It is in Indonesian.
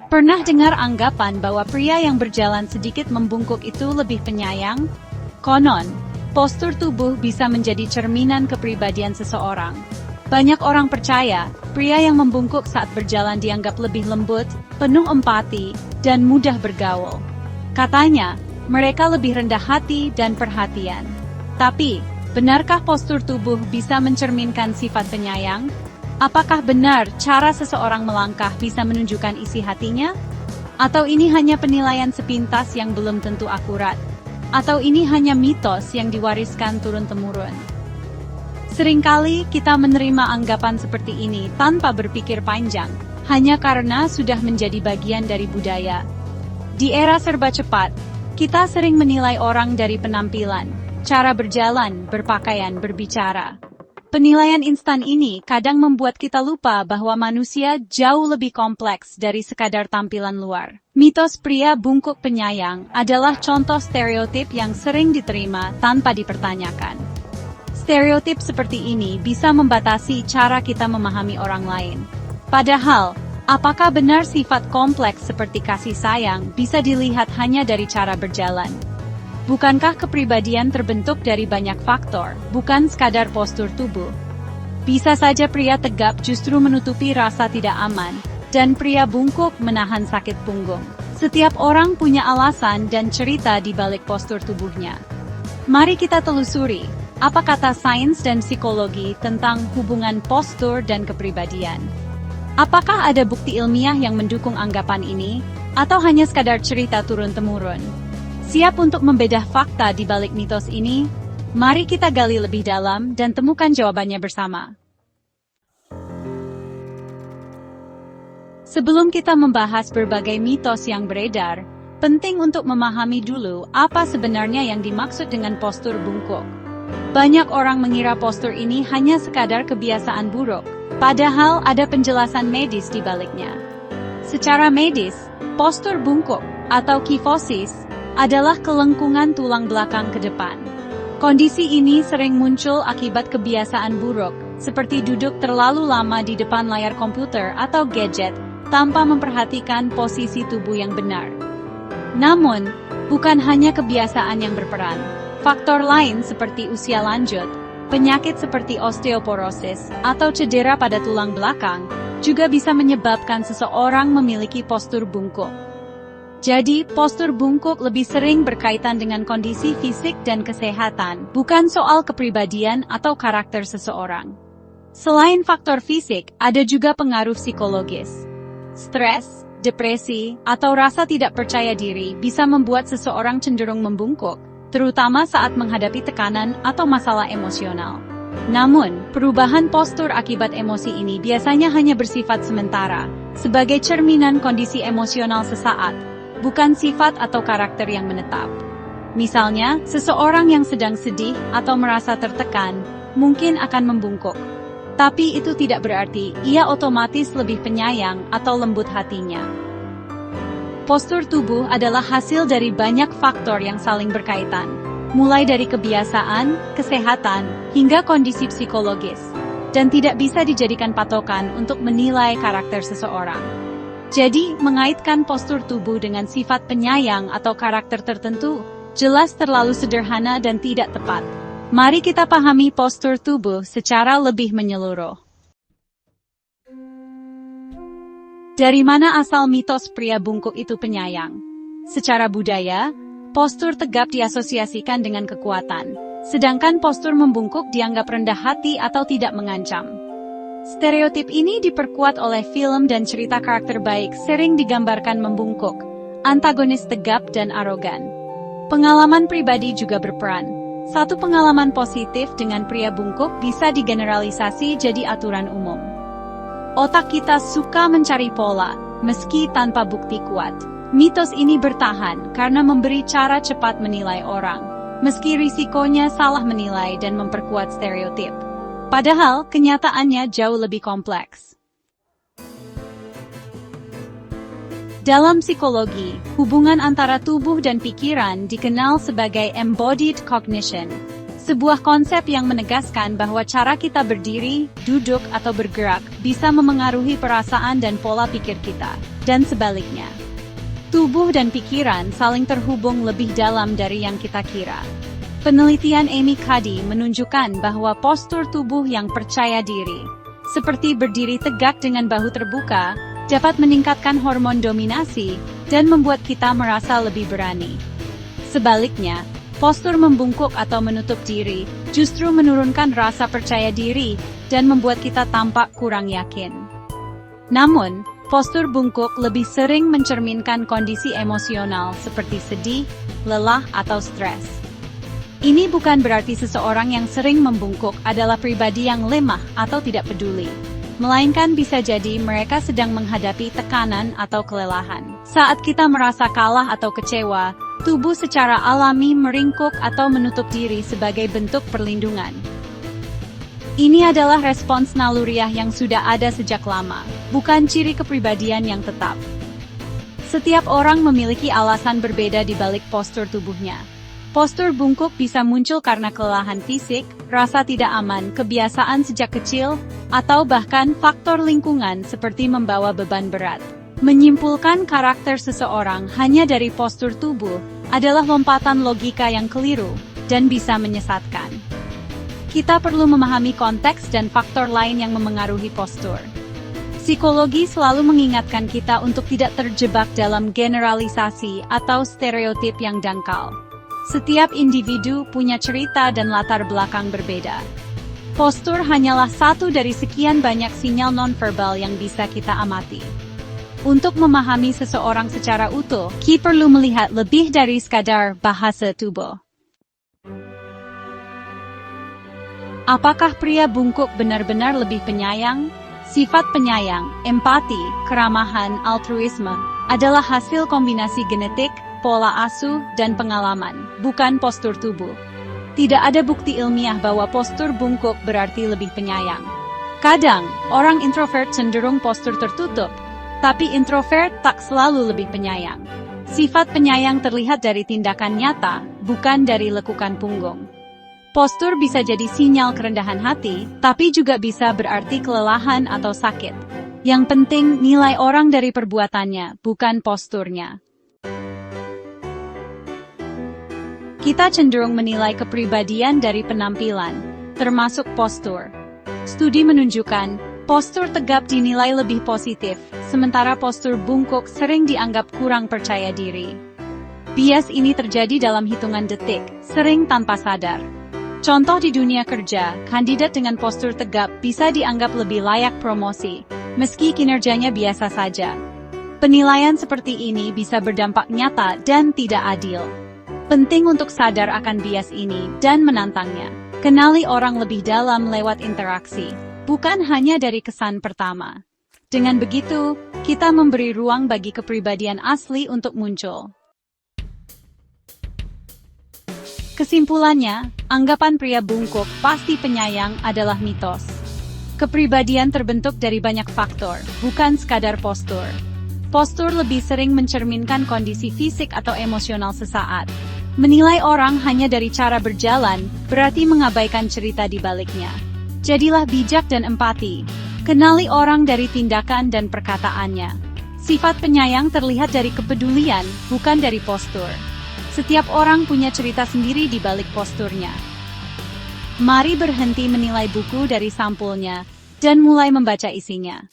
Pernah dengar anggapan bahwa pria yang berjalan sedikit membungkuk itu lebih penyayang? Konon, postur tubuh bisa menjadi cerminan kepribadian seseorang. Banyak orang percaya, pria yang membungkuk saat berjalan dianggap lebih lembut, penuh empati, dan mudah bergaul. Katanya, mereka lebih rendah hati dan perhatian. Tapi, benarkah postur tubuh bisa mencerminkan sifat penyayang? Apakah benar cara seseorang melangkah bisa menunjukkan isi hatinya? Atau ini hanya penilaian sepintas yang belum tentu akurat? Atau ini hanya mitos yang diwariskan turun-temurun? Seringkali kita menerima anggapan seperti ini tanpa berpikir panjang, hanya karena sudah menjadi bagian dari budaya. Di era serba cepat, kita sering menilai orang dari penampilan, cara berjalan, berpakaian, berbicara. Penilaian instan ini kadang membuat kita lupa bahwa manusia jauh lebih kompleks dari sekadar tampilan luar. Mitos pria bungkuk penyayang adalah contoh stereotip yang sering diterima tanpa dipertanyakan. Stereotip seperti ini bisa membatasi cara kita memahami orang lain. Padahal, apakah benar sifat kompleks seperti kasih sayang bisa dilihat hanya dari cara berjalan? Bukankah kepribadian terbentuk dari banyak faktor, bukan sekadar postur tubuh? Bisa saja pria tegap justru menutupi rasa tidak aman, dan pria bungkuk menahan sakit punggung. Setiap orang punya alasan dan cerita di balik postur tubuhnya. Mari kita telusuri, apa kata sains dan psikologi tentang hubungan postur dan kepribadian. Apakah ada bukti ilmiah yang mendukung anggapan ini, atau hanya sekadar cerita turun-temurun? Siap untuk membedah fakta di balik mitos ini? Mari kita gali lebih dalam dan temukan jawabannya bersama. Sebelum kita membahas berbagai mitos yang beredar, penting untuk memahami dulu apa sebenarnya yang dimaksud dengan postur bungkuk. Banyak orang mengira postur ini hanya sekadar kebiasaan buruk, padahal ada penjelasan medis di baliknya. Secara medis, postur bungkuk atau kifosis adalah kelengkungan tulang belakang ke depan. Kondisi ini sering muncul akibat kebiasaan buruk, seperti duduk terlalu lama di depan layar komputer atau gadget, tanpa memperhatikan posisi tubuh yang benar. Namun, bukan hanya kebiasaan yang berperan. Faktor lain seperti usia lanjut, penyakit seperti osteoporosis, atau cedera pada tulang belakang, juga bisa menyebabkan seseorang memiliki postur bungkuk. Jadi, postur bungkuk lebih sering berkaitan dengan kondisi fisik dan kesehatan, bukan soal kepribadian atau karakter seseorang. Selain faktor fisik, ada juga pengaruh psikologis. Stres, depresi, atau rasa tidak percaya diri bisa membuat seseorang cenderung membungkuk, terutama saat menghadapi tekanan atau masalah emosional. Namun, perubahan postur akibat emosi ini biasanya hanya bersifat sementara, sebagai cerminan kondisi emosional sesaat, bukan sifat atau karakter yang menetap. Misalnya, seseorang yang sedang sedih atau merasa tertekan, mungkin akan membungkuk. Tapi itu tidak berarti ia otomatis lebih penyayang atau lembut hatinya. Postur tubuh adalah hasil dari banyak faktor yang saling berkaitan, mulai dari kebiasaan, kesehatan, hingga kondisi psikologis, dan tidak bisa dijadikan patokan untuk menilai karakter seseorang. Jadi, mengaitkan postur tubuh dengan sifat penyayang atau karakter tertentu, jelas terlalu sederhana dan tidak tepat. Mari kita pahami postur tubuh secara lebih menyeluruh. Dari mana asal mitos pria bungkuk itu penyayang? Secara budaya, postur tegap diasosiasikan dengan kekuatan, sedangkan postur membungkuk dianggap rendah hati atau tidak mengancam. Stereotip ini diperkuat oleh film dan cerita karakter baik sering digambarkan membungkuk, antagonis tegap dan arogan. Pengalaman pribadi juga berperan. Satu pengalaman positif dengan pria bungkuk bisa digeneralisasi jadi aturan umum. Otak kita suka mencari pola, meski tanpa bukti kuat. Mitos ini bertahan karena memberi cara cepat menilai orang, meski risikonya salah menilai dan memperkuat stereotip. Padahal, kenyataannya jauh lebih kompleks. Dalam psikologi, hubungan antara tubuh dan pikiran dikenal sebagai embodied cognition. Sebuah konsep yang menegaskan bahwa cara kita berdiri, duduk, atau bergerak bisa memengaruhi perasaan dan pola pikir kita, dan sebaliknya. Tubuh dan pikiran saling terhubung lebih dalam dari yang kita kira. Penelitian Amy Cuddy menunjukkan bahwa postur tubuh yang percaya diri, seperti berdiri tegak dengan bahu terbuka, dapat meningkatkan hormon dominasi dan membuat kita merasa lebih berani. Sebaliknya, postur membungkuk atau menutup diri justru menurunkan rasa percaya diri dan membuat kita tampak kurang yakin. Namun, postur bungkuk lebih sering mencerminkan kondisi emosional seperti sedih, lelah, atau stres. Ini bukan berarti seseorang yang sering membungkuk adalah pribadi yang lemah atau tidak peduli, melainkan bisa jadi mereka sedang menghadapi tekanan atau kelelahan. Saat kita merasa kalah atau kecewa, tubuh secara alami meringkuk atau menutup diri sebagai bentuk perlindungan. Ini adalah respons naluriah yang sudah ada sejak lama, bukan ciri kepribadian yang tetap. Setiap orang memiliki alasan berbeda di balik postur tubuhnya. Postur bungkuk bisa muncul karena kelelahan fisik, rasa tidak aman, kebiasaan sejak kecil, atau bahkan faktor lingkungan seperti membawa beban berat. Menyimpulkan karakter seseorang hanya dari postur tubuh adalah lompatan logika yang keliru dan bisa menyesatkan. Kita perlu memahami konteks dan faktor lain yang memengaruhi postur. Psikologi selalu mengingatkan kita untuk tidak terjebak dalam generalisasi atau stereotip yang dangkal. Setiap individu punya cerita dan latar belakang berbeda. Postur hanyalah satu dari sekian banyak sinyal nonverbal yang bisa kita amati. Untuk memahami seseorang secara utuh, kita perlu melihat lebih dari sekadar bahasa tubuh. Apakah pria bungkuk benar-benar lebih penyayang? Sifat penyayang, empati, keramahan, altruisme adalah hasil kombinasi genetik, pola asuh, dan pengalaman, bukan postur tubuh. Tidak ada bukti ilmiah bahwa postur bungkuk berarti lebih penyayang. Kadang, orang introvert cenderung postur tertutup, tapi introvert tak selalu lebih penyayang. Sifat penyayang terlihat dari tindakan nyata, bukan dari lekukan punggung. Postur bisa jadi sinyal kerendahan hati, tapi juga bisa berarti kelelahan atau sakit. Yang penting, nilai orang dari perbuatannya, bukan posturnya. Kita cenderung menilai kepribadian dari penampilan, termasuk postur. Studi menunjukkan, postur tegap dinilai lebih positif, sementara postur bungkuk sering dianggap kurang percaya diri. Bias ini terjadi dalam hitungan detik, sering tanpa sadar. Contoh di dunia kerja, kandidat dengan postur tegap bisa dianggap lebih layak promosi, meski kinerjanya biasa saja. Penilaian seperti ini bisa berdampak nyata dan tidak adil. Penting untuk sadar akan bias ini dan menantangnya. Kenali orang lebih dalam lewat interaksi, bukan hanya dari kesan pertama. Dengan begitu, kita memberi ruang bagi kepribadian asli untuk muncul. Kesimpulannya, anggapan pria bungkuk pasti penyayang adalah mitos. Kepribadian terbentuk dari banyak faktor, bukan sekadar postur. Postur lebih sering mencerminkan kondisi fisik atau emosional sesaat. Menilai orang hanya dari cara berjalan, berarti mengabaikan cerita di baliknya. Jadilah bijak dan empati. Kenali orang dari tindakan dan perkataannya. Sifat penyayang terlihat dari kepedulian, bukan dari postur. Setiap orang punya cerita sendiri di balik posturnya. Mari berhenti menilai buku dari sampulnya, dan mulai membaca isinya.